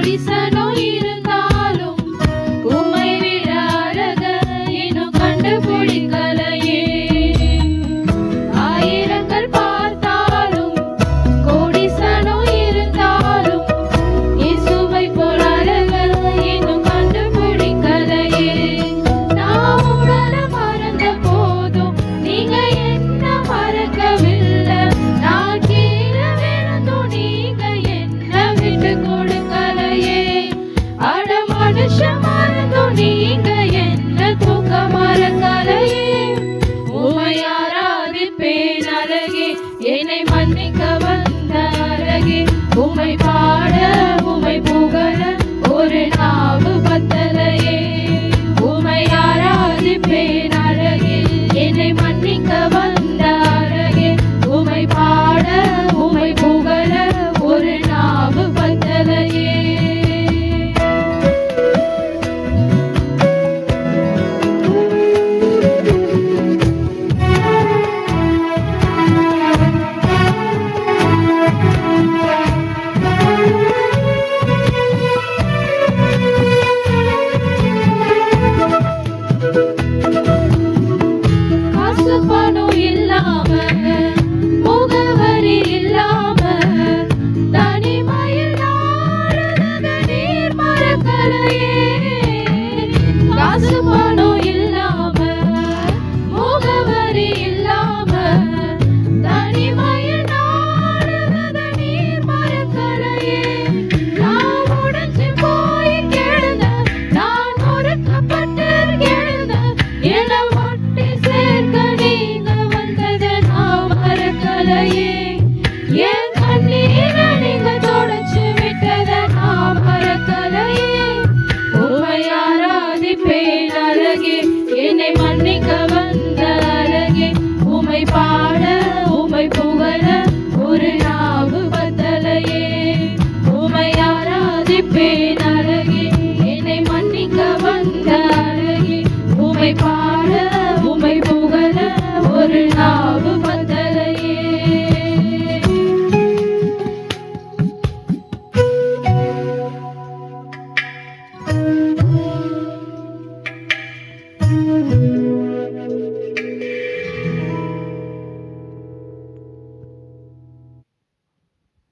கோடிசனோ இருந்தாலும் உம்மை விட அழக இன்னும் கண்டுபிடிக்கலையே. ஆயிரங்கள் பார்த்தாலும் கோடிசனோ இருந்தாலும் இயேசுவை போல் அழக இன்னும் கண்டுபிடிக்கலையே. நான் உடலை மறந்த போதும் நீங்க என்ன மறக்கவில்லை. நான் கீழே விழுந்தும் நீங்க என்ன விட்டு கொடுக்கலையே. அட மனுஷன் மறந்தும் நீங்க என்ன தூக்க மறக்கலையே. உம்மை ஆராதிப்பேன் அழகே, என்னை மன்னிக்க வந்த அழகே. உம்மை பாட உம்மை புகழ ஒரு நாவு பத்தலையே. உம்மை ஆராதிப்பேன் அழகே, என்னை மன்னிக்க வந்த அழகே. உம்மை பாட உம்மை புகழ ஒரு நாவு பத்தலையே. காசு பணம் இல்லாம முகவரி இல்லாம தனிமையில் நாடுறத நீர் மறக்கலையே. காசு பணம் இல்லாம முகவரி இல்லாம தனிமையில் நாடுறத நீர் மறக்கலையே. நான் உடைஞ்சு போய் கிடந்த, நான் ஒடுக்கப்பட்டு கிடந்த, என ஒட்டி சேர்க்க நீங்க வந்ததை நான் மறக்கலையே. என் கண்ணீரை நீங்க தொடச்சு விட்டதை நான் மறக்கலையே. உம்மை ஆராதிப்பேன் அழகே, என்னை மன்னிக்க வந்த அழகே. உம்மை பாட உம்மை புகழ ஒரு நாவு பத்தலையே. உம்மை ஆராதிப்பேன்